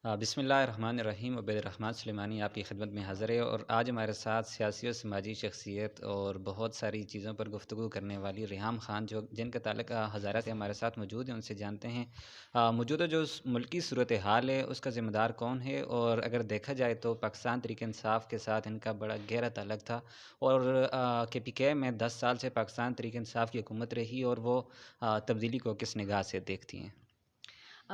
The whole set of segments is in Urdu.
بسم اللہ الرحمن الرحیم، عبید الرحمن سلیمانی آپ کی خدمت میں حاضر ہے، اور آج ہمارے ساتھ سیاسی اور سماجی شخصیت اور بہت ساری چیزوں پر گفتگو کرنے والی ریحام خان، جن کا تعلق ہزارہ سے ہمارے ساتھ موجود ہیں، ان سے جانتے ہیں موجودہ جو ملکی صورتحال ہے اس کا ذمہ دار کون ہے، اور اگر دیکھا جائے تو پاکستان تحریک انصاف کے ساتھ ان کا بڑا گہرا تعلق تھا، اور کے پی کے میں 10 سال سے پاکستان تحریک انصاف کی حکومت رہی، اور وہ تبدیلی کو کس نگاہ سے دیکھتی ہیں؟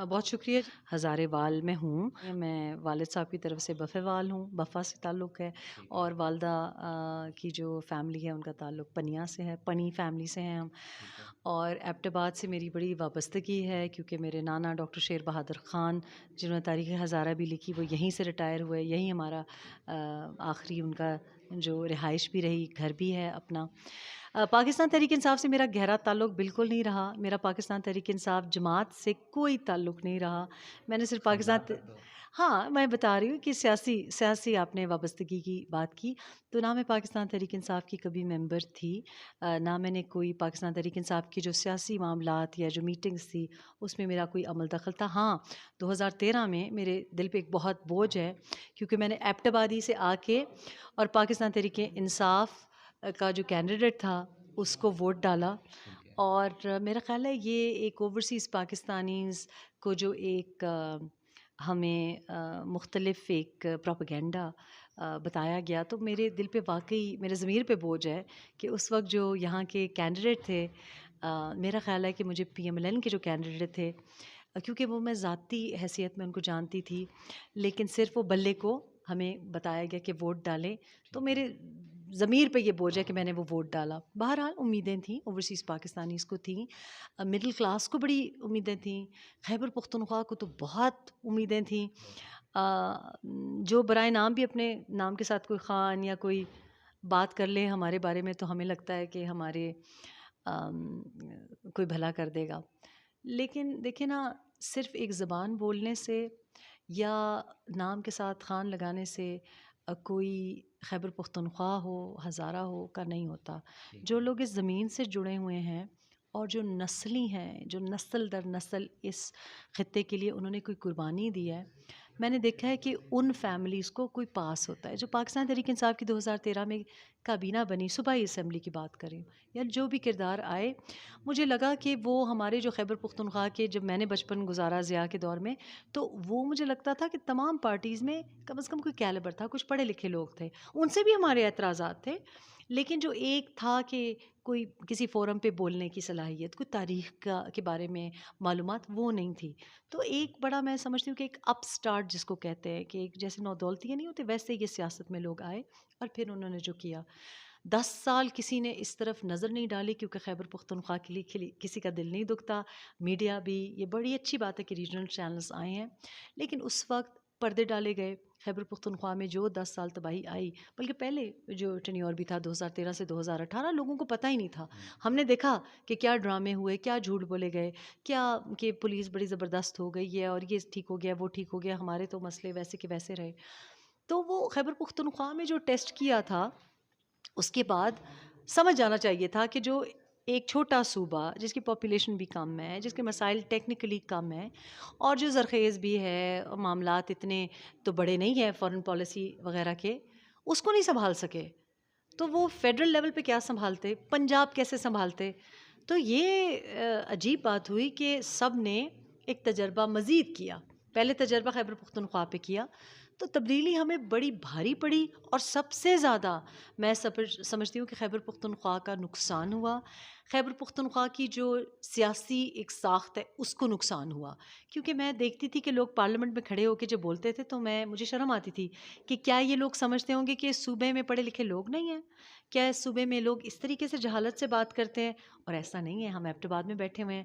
بہت شکریہ جی۔ ہزارے وال میں ہوں میں، والد صاحب کی طرف سے بفے وال ہوں، بفا سے تعلق ہے، اور والدہ کی جو فیملی ہے ان کا تعلق پنیا سے ہے، پنی فیملی سے ہیں ہم، اور ایبٹ آباد سے میری بڑی وابستگی ہے کیونکہ میرے نانا ڈاکٹر شیر بہادر خان جنہوں نے تاریخ ہزارہ بھی لکھی وہ یہیں سے ریٹائر ہوئے، یہیں ہمارا آخری ان کا جو رہائش بھی رہی، گھر بھی ہے اپنا۔ پاکستان تحریک انصاف سے میرا گہرا تعلق بالکل نہیں رہا، میرا پاکستان تحریک انصاف جماعت سے کوئی تعلق نہیں رہا، میں نے صرف ہاں میں بتا رہی ہوں کہ سیاسی آپ نے وابستگی کی بات کی، تو نہ میں پاکستان تحریک انصاف کی کبھی ممبر تھی، نہ میں نے کوئی پاکستان تحریک انصاف کی جو سیاسی معاملات یا جو میٹنگز تھی اس میں میرا کوئی عمل دخل تھا۔ ہاں 2013 میں میرے دل پہ ایک بہت بوجھ ہے کیونکہ میں نے ایبٹ آبادی سے آ کے اور پاکستان تحریک انصاف کا جو کینڈیڈیٹ تھا اس کو ووٹ ڈالا، اور میرا خیال ہے یہ ایک اوورسیز پاکستانیز کو جو ایک ہمیں مختلف ایک پروپیگنڈا بتایا گیا، تو میرے دل پہ واقعی میرے ضمیر پہ بوجھ ہے کہ اس وقت جو یہاں کے کینڈیڈیٹ تھے، میرا خیال ہے کہ مجھے پی ایم ایل این کے جو کینڈیڈیٹ تھے، کیونکہ وہ میں ذاتی حیثیت میں ان کو جانتی تھی، لیکن صرف وہ بلے کو ہمیں بتایا گیا کہ ووٹ ڈالیں، تو میرے ضمیر پہ یہ بوجھ ہے کہ میں نے وہ ووٹ ڈالا۔ بہرحال امیدیں تھیں، اوورسیز پاکستانیز کو تھیں، مڈل کلاس کو بڑی امیدیں تھیں، خیبر پختونخوا کو تو بہت امیدیں تھیں، جو برائے نام بھی اپنے نام کے ساتھ کوئی خان یا کوئی بات کر لے ہمارے بارے میں تو ہمیں لگتا ہے کہ ہمارے کوئی بھلا کر دے گا، لیکن دیکھیں نا، صرف ایک زبان بولنے سے یا نام کے ساتھ خان لگانے سے کوئی خیبر پختونخوا ہو، ہزارہ ہو کا نہیں ہوتا۔ جو لوگ اس زمین سے جڑے ہوئے ہیں اور جو نسلی ہیں، جو نسل در نسل اس خطے کے لیے انہوں نے کوئی قربانی دی ہے، میں نے دیکھا ہے کہ ان فیملیز کو کوئی پاس ہوتا ہے۔ جو پاکستان تحریک انصاف کی 2013 میں کابینہ بنی، صوبائی اسمبلی کی بات کریں یا جو بھی کردار آئے، مجھے لگا کہ وہ ہمارے جو خیبر پختونخوا کے، جب میں نے بچپن گزارا ضیاء کے دور میں، تو وہ مجھے لگتا تھا کہ تمام پارٹیز میں کم از کم کوئی کیلیبر تھا، کچھ پڑھے لکھے لوگ تھے، ان سے بھی ہمارے اعتراضات تھے، لیکن جو ایک تھا کہ کوئی کسی فورم پہ بولنے کی صلاحیت، کوئی تاریخ کے بارے میں معلومات، وہ نہیں تھی۔ تو ایک بڑا میں سمجھتی ہوں کہ ایک اپ سٹارٹ جس کو کہتے ہیں، کہ ایک جیسے نودولتیاں نہیں ہوتے ویسے یہ سیاست میں لوگ آئے، اور پھر انہوں نے جو کیا 10 سال کسی نے اس طرف نظر نہیں ڈالی، کیونکہ خیبر پختونخوا کے لیے کسی کا دل نہیں دکھتا، میڈیا بھی، یہ بڑی اچھی بات ہے کہ ریجنل چینلز آئے ہیں، لیکن اس وقت پردے ڈالے گئے۔ خیبر پختونخوا میں جو 10 سال تباہی آئی، بلکہ پہلے جو ٹینیور بھی تھا 2013 سے 2018، لوگوں کو پتہ ہی نہیں تھا۔ ہم نے دیکھا کہ کیا ڈرامے ہوئے، کیا جھوٹ بولے گئے، کیا کہ پولیس بڑی زبردست ہو گئی ہے اور یہ ٹھیک ہو گیا، وہ ٹھیک ہو گیا، ہمارے تو مسئلے ویسے کے ویسے رہے۔ تو وہ خیبر پختونخوا میں جو ٹیسٹ کیا تھا، اس کے بعد سمجھ جانا چاہیے تھا کہ جو ایک چھوٹا صوبہ جس کی پاپولیشن بھی کم ہے، جس کے مسائل ٹیکنیکلی کم ہیں، اور جو زرخیز بھی ہے، معاملات اتنے تو بڑے نہیں ہیں فارن پالیسی وغیرہ کے، اس کو نہیں سنبھال سکے، تو وہ فیڈرل لیول پہ کیا سنبھالتے، پنجاب کیسے سنبھالتے؟ تو یہ عجیب بات ہوئی کہ سب نے ایک تجربہ مزید کیا، پہلے تجربہ خیبر پختونخوا پہ کیا، تو تبدیلی ہمیں بڑی بھاری پڑی، اور سب سے زیادہ میں سمجھتی ہوں کہ خیبر پختونخوا کا نقصان ہوا، خیبر پختونخوا کی جو سیاسی ایک ساخت ہے اس کو نقصان ہوا، کیونکہ میں دیکھتی تھی کہ لوگ پارلیمنٹ میں کھڑے ہو کے جب بولتے تھے تو مجھے شرم آتی تھی کہ کیا یہ لوگ سمجھتے ہوں گے کہ اس صوبے میں پڑھے لکھے لوگ نہیں ہیں، کیا اس صوبے میں لوگ اس طریقے سے جہالت سے بات کرتے ہیں؟ اور ایسا نہیں ہے، ہم ایبٹ آباد میں بیٹھے ہوئے ہیں،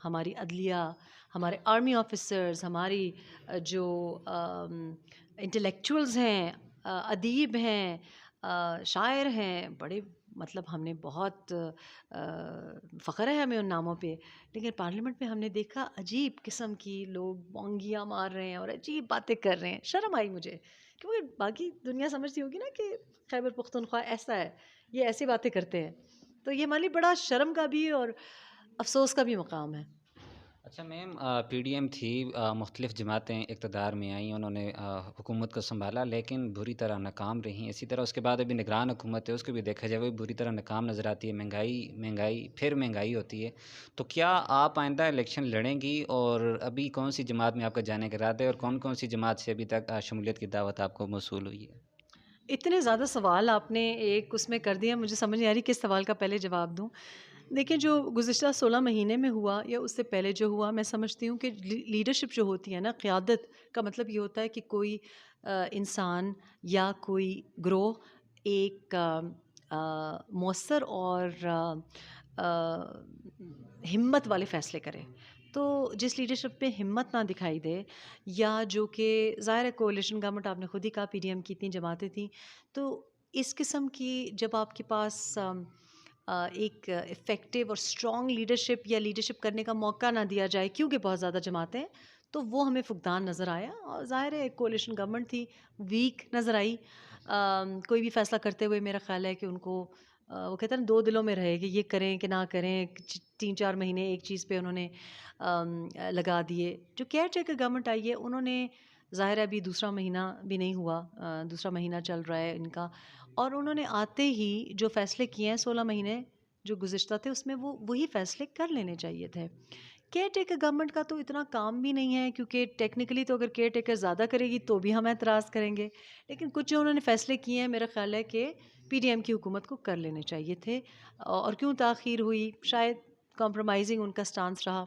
ہماری عدلیہ، ہمارے آرمی آفیسرز، ہماری جو انٹلیکچوئلز ہیں، ادیب ہیں، شاعر ہیں، بڑے مطلب ہم نے بہت فخر ہے ہمیں ان ناموں پہ، لیکن پارلیمنٹ میں ہم نے دیکھا عجیب قسم کی لوگ بونگیاں مار رہے ہیں اور عجیب باتیں کر رہے ہیں، شرم آئی مجھے، کیونکہ باقی دنیا سمجھتی ہوگی نا کہ خیبر پختونخوا ایسا ہے، یہ ایسی باتیں کرتے ہیں، تو یہ ہمارے لیے بڑا شرم کا بھی اور افسوس کا بھی مقام ہے۔ اچھا میم، پی ڈی ایم تھی، مختلف جماعتیں اقتدار میں آئیں، انہوں نے حکومت کو سنبھالا لیکن بری طرح ناکام رہیں. اسی طرح اس کے بعد ابھی نگران حکومت ہے، اس کو بھی دیکھا جائے وہ بھی بری طرح ناکام نظر آتی ہے. مہنگائی پھر مہنگائی ہوتی ہے. تو کیا آپ آئندہ الیکشن لڑیں گی؟ اور ابھی کون سی جماعت میں آپ کا جانے کا ارادہ ہے، اور کون کون سی جماعت سے ابھی تک شمولیت کی دعوت آپ کو موصول ہوئی ہے؟ اتنے زیادہ سوال آپ نے ایک اس میں کر دیا، مجھے سمجھ نہیں آ رہی کس سوال کا پہلے جواب دوں. دیکھیں، جو گزشتہ 16 مہینے میں ہوا یا اس سے پہلے جو ہوا، میں سمجھتی ہوں کہ لیڈرشپ جو ہوتی ہے نا، قیادت کا مطلب یہ ہوتا ہے کہ کوئی انسان یا کوئی گروہ ایک مؤثر اور ہمت والے فیصلے کرے. تو جس لیڈرشپ میں ہمت نہ دکھائی دے، یا جو کہ ظاہر ہے کولیشن گورنمنٹ، آپ نے خود ہی کہا پی ڈی ایم کی اتنی جماعتیں تھیں، تو اس قسم کی جب آپ کے پاس ایک افیکٹو اور اسٹرانگ لیڈرشپ یا لیڈرشپ کرنے کا موقع نہ دیا جائے کیونکہ بہت زیادہ جماعتیں، تو وہ ہمیں فقدان نظر آیا. اور ظاہر ہے ایک کولیشن گورنمنٹ تھی، ویک نظر آئی. کوئی بھی فیصلہ کرتے ہوئے میرا خیال ہے کہ ان کو وہ کہتے ہیں نا، دو دلوں میں رہے کہ یہ کریں کہ نہ کریں. 3-4 مہینے ایک چیز پہ انہوں نے لگا دیے. جو کیئر ٹیکر گورنمنٹ آئی ہے، انہوں نے ظاہر ہے ابھی دوسرا مہینہ بھی نہیں ہوا، دوسرا مہینہ چل رہا ہے ان کا، اور انہوں نے آتے ہی جو فیصلے کیے ہیں 16 مہینے جو گزشتہ تھے اس میں، وہ وہی فیصلے کر لینے چاہیے تھے. کیئر ٹیکر گورنمنٹ کا تو اتنا کام بھی نہیں ہے، کیونکہ ٹیکنیکلی تو اگر کیئر ٹیکر زیادہ کرے گی تو بھی ہم اعتراض کریں گے، لیکن کچھ جو انہوں نے فیصلے کیے ہیں میرا خیال ہے کہ پی ڈی ایم کی حکومت کو کر لینے چاہیے تھے. اور کیوں تاخیر ہوئی؟ شاید کمپرومائزنگ ان کا سٹانس رہا.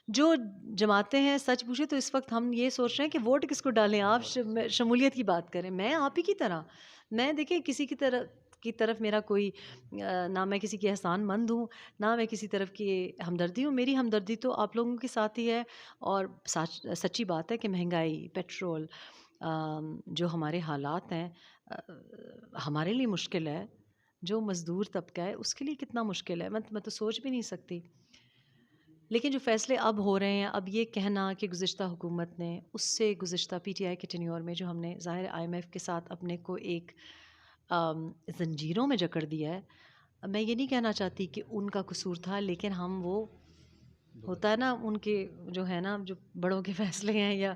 جو جماعتیں ہیں، سچ پوچھے تو اس وقت ہم یہ سوچ رہے ہیں کہ ووٹ کس کو ڈالیں. آپ شمولیت کی بات کریں، میں آپ ہی کی طرح، میں دیکھیں کسی کی طرف میرا کوئی نہ میں کسی کی احسان مند ہوں، نہ میں کسی طرف کی ہمدردی ہوں. میری ہمدردی تو آپ لوگوں کے ساتھ ہی ہے. اور سچی بات ہے کہ مہنگائی، پیٹرول، جو ہمارے حالات ہیں، ہمارے لیے مشکل ہے. جو مزدور طبقہ ہے اس کے لیے کتنا مشکل ہے، میں تو سوچ بھی نہیں سکتی. لیکن جو فیصلے اب ہو رہے ہیں، اب یہ کہنا کہ گزشتہ حکومت نے، اس سے گزشتہ پی ٹی آئی کے ٹینیور میں جو ہم نے ظاہر آئی ایم ایف کے ساتھ اپنے کو ایک زنجیروں میں جکڑ دیا ہے. میں یہ نہیں کہنا چاہتی کہ ان کا قصور تھا، لیکن ہم وہ ہوتا ہے نا ان کے جو ہے نا، جو بڑوں کے فیصلے ہیں یا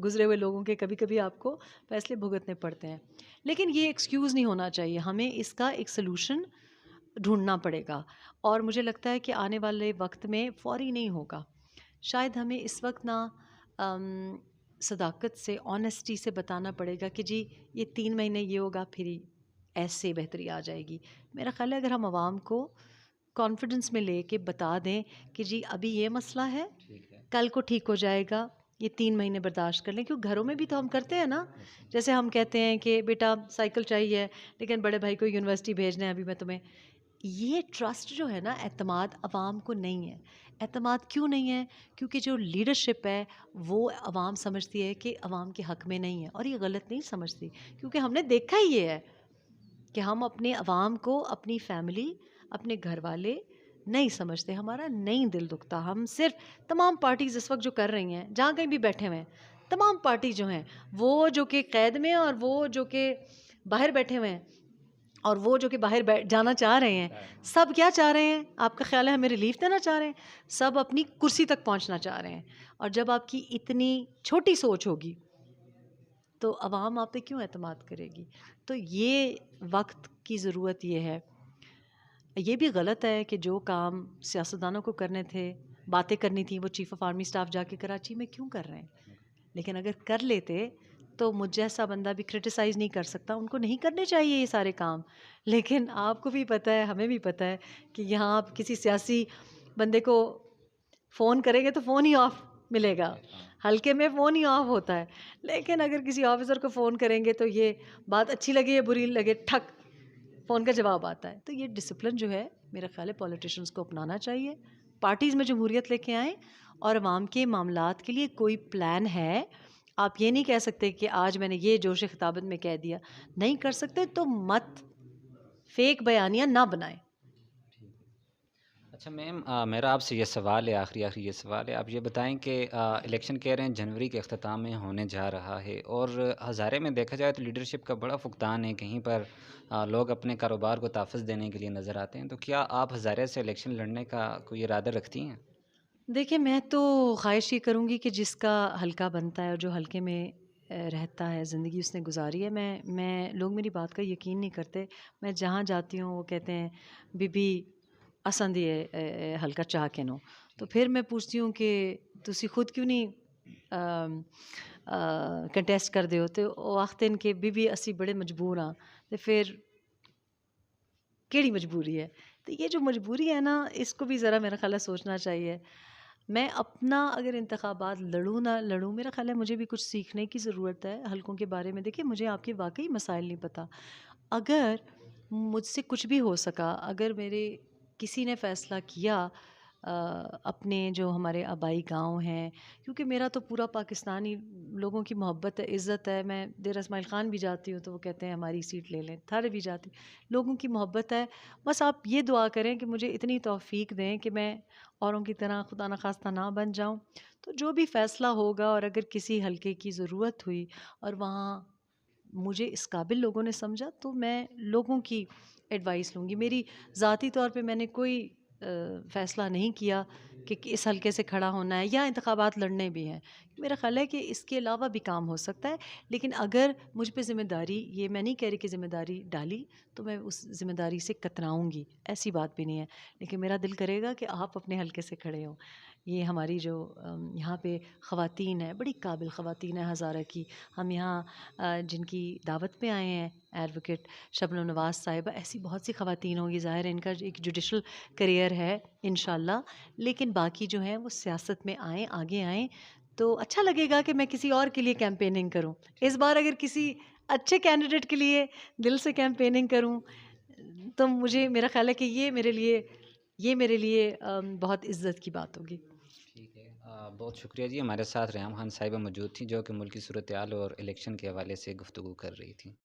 گزرے ہوئے لوگوں کے، کبھی کبھی آپ کو فیصلے بھگتنے پڑتے ہیں. لیکن یہ ایکسکیوز نہیں ہونا چاہیے، ہمیں اس کا ایک سلوشن ڈھونڈنا پڑے گا. اور مجھے لگتا ہے کہ آنے والے وقت میں فوری نہیں ہوگا. شاید ہمیں اس وقت نہ صداقت سے، آنیسٹی سے بتانا پڑے گا کہ جی یہ 3 مہینے یہ ہوگا، پھر ایسے بہتری آ جائے گی. میرا خیال ہے اگر ہم عوام کو کانفیڈنس میں لے کے بتا دیں کہ جی ابھی یہ مسئلہ ہے، کل کو ٹھیک ہو جائے گا، یہ 3 مہینے برداشت کر لیں. کیونکہ گھروں میں بھی تو ہم کرتے ہیں نا، جیسے ہم کہتے ہیں کہ بیٹا سائیکل چاہیے لیکن بڑے بھائی کو یونیورسٹی بھیجنا ہے ابھی میں تمہیں. یہ ٹرسٹ جو ہے نا، اعتماد عوام کو نہیں ہے. اعتماد کیوں نہیں ہے؟ کیونکہ جو لیڈرشپ ہے وہ عوام سمجھتی ہے کہ عوام کے حق میں نہیں ہے. اور یہ غلط نہیں سمجھتی، کیونکہ ہم نے دیکھا ہی یہ ہے کہ ہم اپنے عوام کو، اپنی فیملی، اپنے گھر والے نہیں سمجھتے. ہمارا نہیں دل دکھتا. ہم صرف تمام پارٹیز اس وقت جو کر رہی ہیں، جہاں کہیں بھی بیٹھے ہوئے ہیں، تمام پارٹی جو ہیں، وہ جو کہ قید میں، اور وہ جو کہ باہر بیٹھے ہوئے ہیں، اور وہ جو کہ باہر جانا چاہ رہے ہیں، سب کیا چاہ رہے ہیں؟ آپ کا خیال ہے ہمیں ریلیف دینا چاہ رہے ہیں؟ سب اپنی کرسی تک پہنچنا چاہ رہے ہیں. اور جب آپ کی اتنی چھوٹی سوچ ہوگی تو عوام آپ پہ کیوں اعتماد کرے گی؟ تو یہ وقت کی ضرورت یہ ہے. یہ بھی غلط ہے کہ جو کام سیاستدانوں کو کرنے تھے، باتیں کرنی تھیں، وہ چیف آف آرمی سٹاف جا کے کراچی میں کیوں کر رہے ہیں؟ لیکن اگر کر لیتے تو مجھ جیسا بندہ بھی کرٹیسائز نہیں کر سکتا. ان کو نہیں کرنے چاہیے یہ سارے کام. لیکن آپ کو بھی پتہ ہے، ہمیں بھی پتہ ہے کہ یہاں آپ کسی سیاسی بندے کو فون کریں گے تو فون ہی آف ملے گا. حلقے میں فون ہی آف ہوتا ہے. لیکن اگر کسی آفیسر کو فون کریں گے تو یہ بات اچھی لگے یا بری لگے، ٹھک فون کا جواب آتا ہے. تو یہ ڈسپلن جو ہے میرا خیال ہے پولیٹیشنز کو اپنانا چاہیے. پارٹیز میں جمہوریت لے کے آئیں، اور عوام کے معاملات کے لیے کوئی پلان ہے. آپ یہ نہیں کہہ سکتے کہ آج میں نے یہ جوش خطابت میں کہہ دیا. نہیں کر سکتے تو مت فیک بیانیاں نہ بنائیں. اچھا میم، میرا آپ سے یہ سوال ہے، آخری یہ سوال ہے. آپ یہ بتائیں کہ الیکشن کہہ رہے ہیں جنوری کے اختتام میں ہونے جا رہا ہے، اور ہزارے میں دیکھا جائے تو لیڈرشپ کا بڑا فقدان ہے. کہیں پر لوگ اپنے کاروبار کو تحفظ دینے کے لیے نظر آتے ہیں. تو کیا آپ ہزارے سے الیکشن لڑنے کا کوئی ارادہ رکھتی ہیں؟ دیکھیے میں تو خواہش یہ کروں گی کہ جس کا حلقہ بنتا ہے اور جو حلقے میں رہتا ہے، زندگی اس نے گزاری ہے، میں لوگ میری بات کا یقین نہیں کرتے۔ میں جہاں جاتی ہوں وہ کہتے ہیں بی بی اساں دی حلقہ چاہ کے نو، تو پھر میں پوچھتی ہوں کہ تسی خود کیوں نہیں کنٹیسٹ کر دے ہو؟ تو وہ آختے ہیں کہ بی بی اسی بڑے مجبور ہاں، تو پھر کیڑی مجبوری ہے؟ تو یہ جو مجبوری ہے نا، اس کو بھی ذرا میرا خیال ہے سوچنا چاہیے۔ میں اپنا اگر انتخابات لڑوں نہ لڑوں، میرا خیال ہے مجھے بھی کچھ سیکھنے کی ضرورت ہے حلقوں کے بارے میں۔ دیکھیے مجھے آپ کے واقعی مسائل نہیں پتہ۔ اگر مجھ سے کچھ بھی ہو سکا، اگر میرے کسی نے فیصلہ کیا اپنے جو ہمارے آبائی گاؤں ہیں، کیونکہ میرا تو پورا پاکستانی لوگوں کی محبت ہے، عزت ہے۔ میں ڈیرہ اسماعیل خان بھی جاتی ہوں تو وہ کہتے ہیں ہماری سیٹ لے لیں، تھارے بھی جاتی، لوگوں کی محبت ہے۔ بس آپ یہ دعا کریں کہ مجھے اتنی توفیق دیں کہ میں اوروں کی طرح خدا نخواستہ نہ بن جاؤں۔ تو جو بھی فیصلہ ہوگا، اور اگر کسی حلقے کی ضرورت ہوئی اور وہاں مجھے اس قابل لوگوں نے سمجھا، تو میں لوگوں کی ایڈوائس لوں گی۔ میری ذاتی طور پہ میں نے کوئی فیصلہ نہیں کیا کہ اس حلقے سے کھڑا ہونا ہے یا انتخابات لڑنے بھی ہیں۔ میرا خیال ہے کہ اس کے علاوہ بھی کام ہو سکتا ہے، لیکن اگر مجھ پہ ذمہ داری، یہ میں نہیں کہہ رہی کہ ذمہ داری ڈالی تو میں اس ذمہ داری سے کتراؤں گی، ایسی بات بھی نہیں ہے۔ لیکن میرا دل کرے گا کہ آپ اپنے حلقے سے کھڑے ہوں۔ یہ ہماری جو یہاں پہ خواتین ہیں، بڑی قابل خواتین ہیں ہزارہ کی۔ ہم یہاں جن کی دعوت پہ آئے ہیں، ایڈوکیٹ شبنم نواز صاحبہ، ایسی بہت سی خواتین ہوں گی، ظاہر ہے ان کا ایک جوڈیشل کریئر ہے انشاءاللہ، لیکن باقی جو ہیں وہ سیاست میں آئیں، آگے آئیں، تو اچھا لگے گا کہ میں کسی اور کے لیے کیمپیننگ کروں۔ اس بار اگر کسی اچھے کینڈیڈیٹ کے لیے دل سے کیمپیننگ کروں تو مجھے میرا خیال ہے کہ یہ میرے لیے بہت عزت کی بات ہوگی۔ ٹھیک ہے، بہت شکریہ جی، ہمارے ساتھ ریحام خان صاحبہ موجود تھیں جو کہ ملکی صورتحال اور الیکشن کے حوالے سے گفتگو کر رہی تھیں۔